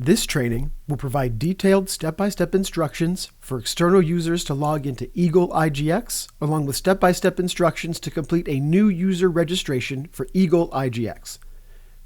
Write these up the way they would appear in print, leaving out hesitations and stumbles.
This training will provide detailed step-by-step instructions for external users to log into EAGL IGX, along with step-by-step instructions to complete a new user registration for EAGL IGX.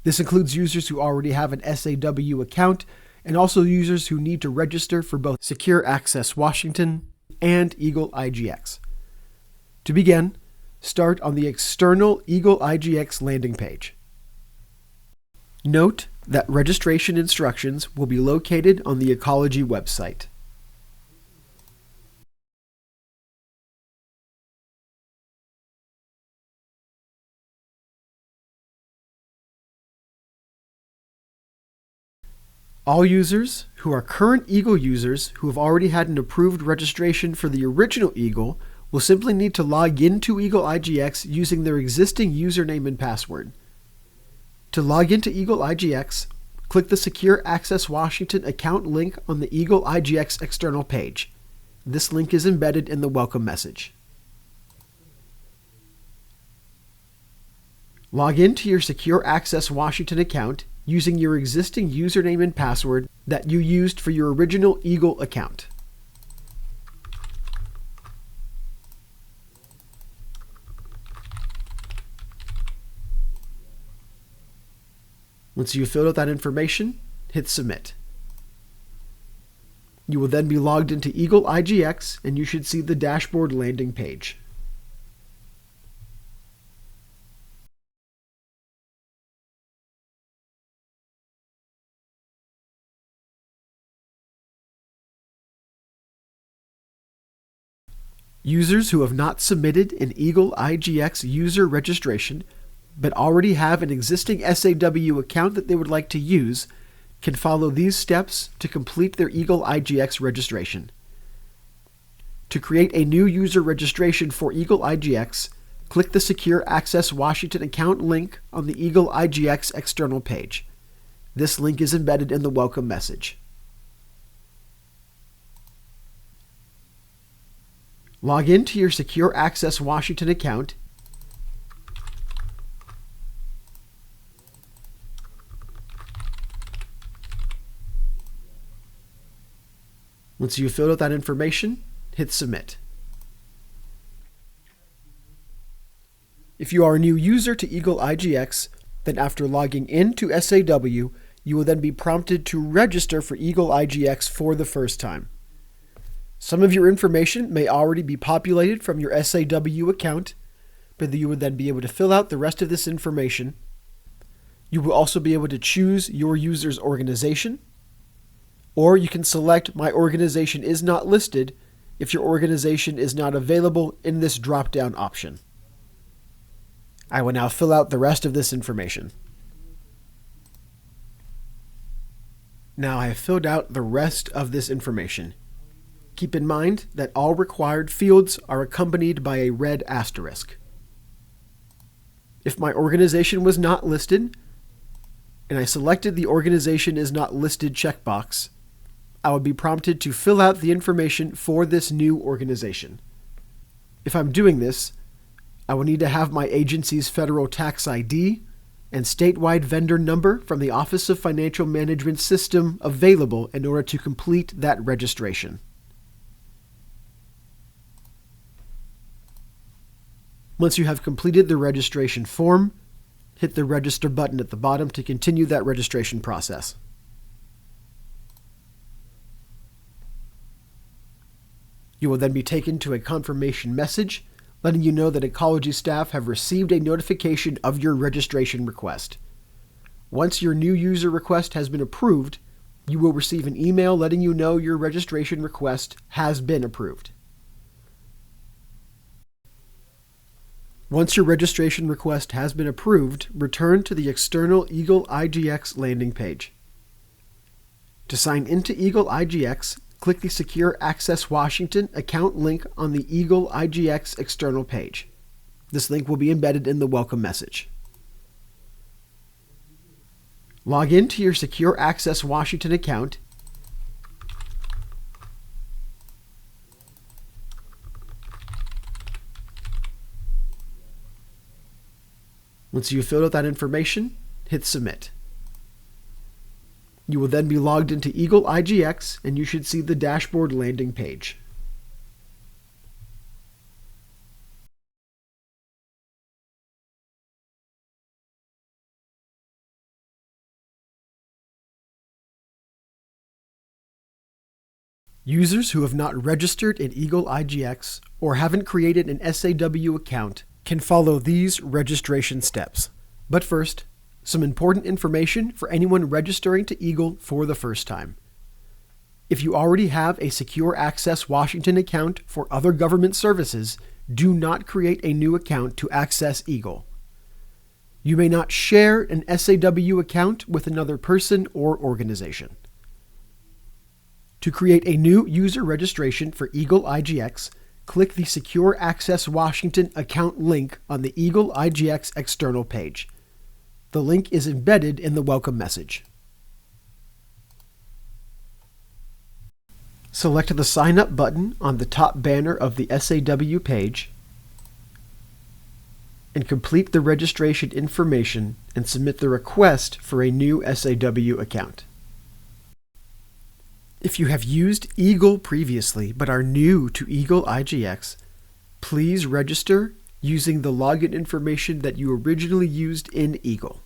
This includes users who already have an SAW account and also users who need to register for both Secure Access Washington and EAGL IGX. To begin, start on the external EAGL IGX landing page. Note that registration instructions will be located on the Ecology website. All users who are current EAGL users who have already had an approved registration for the original EAGL will simply need to log into EAGL IGX using their existing username and password. To log into EAGL IGX, click the Secure Access Washington account link on the EAGL IGX external page. This link is embedded in the welcome message. Log into your Secure Access Washington account using your existing username and password that you used for your original EAGL account. Once you've filled out that information, hit Submit. You will then be logged into EAGL IGX and you should see the dashboard landing page. Users who have not submitted an EAGL IGX user registration but already have an existing SAW account that they would like to use can follow these steps to complete their EAGL IGX registration. To create a new user registration for EAGL IGX, click the Secure Access Washington account link on the EAGL IGX external page. This link is embedded in the welcome message. Log into your Secure Access Washington account Once you've filled out that information, hit Submit. If you are a new user to EAGL IGX, then after logging into SAW, you will then be prompted to register for EAGL IGX for the first time. Some of your information may already be populated from your SAW account, but you would then be able to fill out the rest of this information. You will also be able to choose your user's organization, or you can select My Organization is not listed if your organization is not available in this drop-down option. I will now fill out the rest of this information. Now I have filled out the rest of this information. Keep in mind that all required fields are accompanied by a red asterisk. If my organization was not listed, and I selected the Organization is not listed checkbox, I would be prompted to fill out the information for this new organization. If I'm doing this, I will need to have my agency's federal tax ID and statewide vendor number from the Office of Financial Management System available in order to complete that registration. Once you have completed the registration form, hit the Register button at the bottom to continue that registration process. You will then be taken to a confirmation message letting you know that Ecology staff have received a notification of your registration request. Once your new user request has been approved, you will receive an email letting you know your registration request has been approved. Once your registration request has been approved, return to the external EAGL IGX landing page. To sign into EAGL IGX, click the Secure Access Washington account link on the EAGL IGX external page. This link will be embedded in the welcome message. Log into your Secure Access Washington account Once you've filled out that information, hit Submit. You will then be logged into EAGL IGX and you should see the dashboard landing page. Users who have not registered in EAGL IGX or haven't created an SAW account can follow these registration steps. But first, some important information for anyone registering to EAGL for the first time. If you already have a Secure Access Washington account for other government services, do not create a new account to access EAGL. You may not share an SAW account with another person or organization. To create a new user registration for EAGL IGX, click the Secure Access Washington account link on the EAGL IGX external page. The link is embedded in the welcome message. Select the Sign Up button on the top banner of the SAW page and complete the registration information and submit the request for a new SAW account. If you have used EAGL previously but are new to EAGL IGX, please register using the login information that you originally used in EAGL.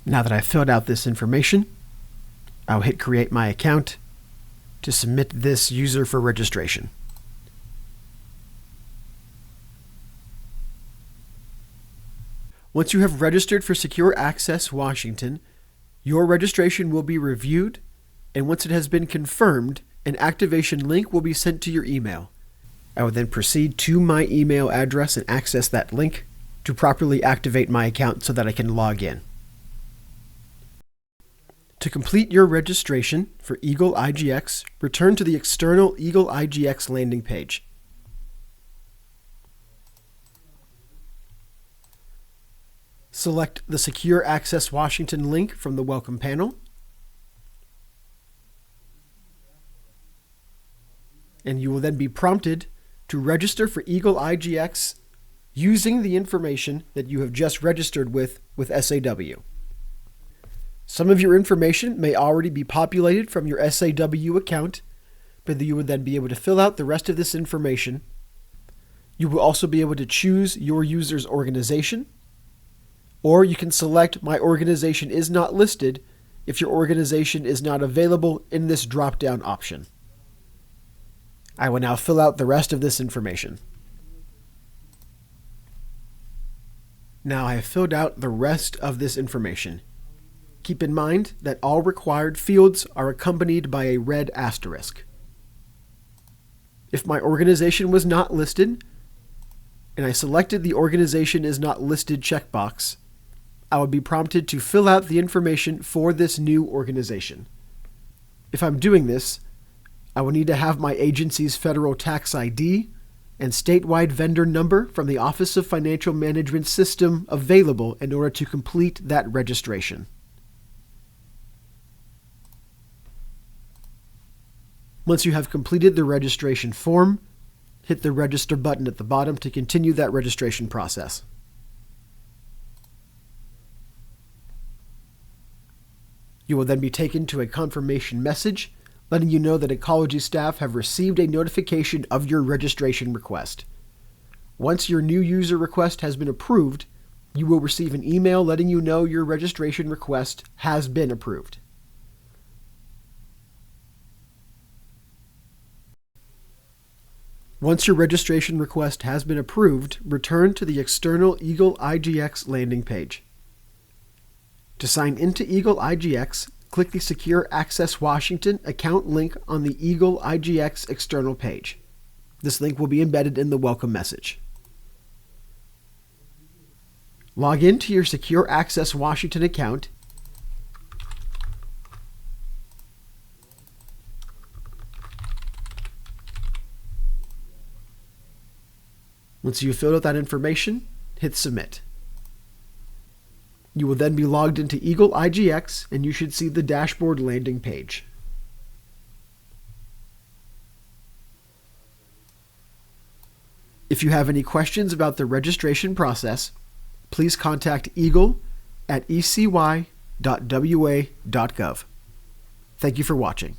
Now that I've filled out this information, I'll hit Create My Account to submit this user for registration. Once you have registered for Secure Access Washington, your registration will be reviewed, and once it has been confirmed, an activation link will be sent to your email. I will then proceed to my email address and access that link to properly activate my account so that I can log in. To complete your registration for EAGL IGX, return to the external EAGL IGX landing page. Select the Secure Access Washington link from the Welcome panel. And you will then be prompted to register for EAGL IGX using the information that you have just registered with SAW. Some of your information may already be populated from your SAW account, but you would then be able to fill out the rest of this information. You will also be able to choose your user's organization, or you can select My Organization is not listed if your organization is not available in this drop-down option. I will now fill out the rest of this information. Now I have filled out the rest of this information. Keep in mind that all required fields are accompanied by a red asterisk. If my organization was not listed, and I selected the Organization is not listed checkbox, I would be prompted to fill out the information for this new organization. If I'm doing this, I will need to have my agency's federal tax ID and statewide vendor number from the Office of Financial Management System available in order to complete that registration. Once you have completed the registration form, hit the Register button at the bottom to continue that registration process. You will then be taken to a confirmation message letting you know that Ecology staff have received a notification of your registration request. Once your new user request has been approved, you will receive an email letting you know your registration request has been approved. Once your registration request has been approved, return to the external EAGL IGX landing page. To sign into EAGL IGX, click the Secure Access Washington account link on the EAGL IGX external page. This link will be embedded in the welcome message. Log in to your Secure Access Washington account Once you've filled out that information, hit Submit. You will then be logged into EAGL IGX and you should see the dashboard landing page. If you have any questions about the registration process, please contact EAGL at ecy.wa.gov. Thank you for watching.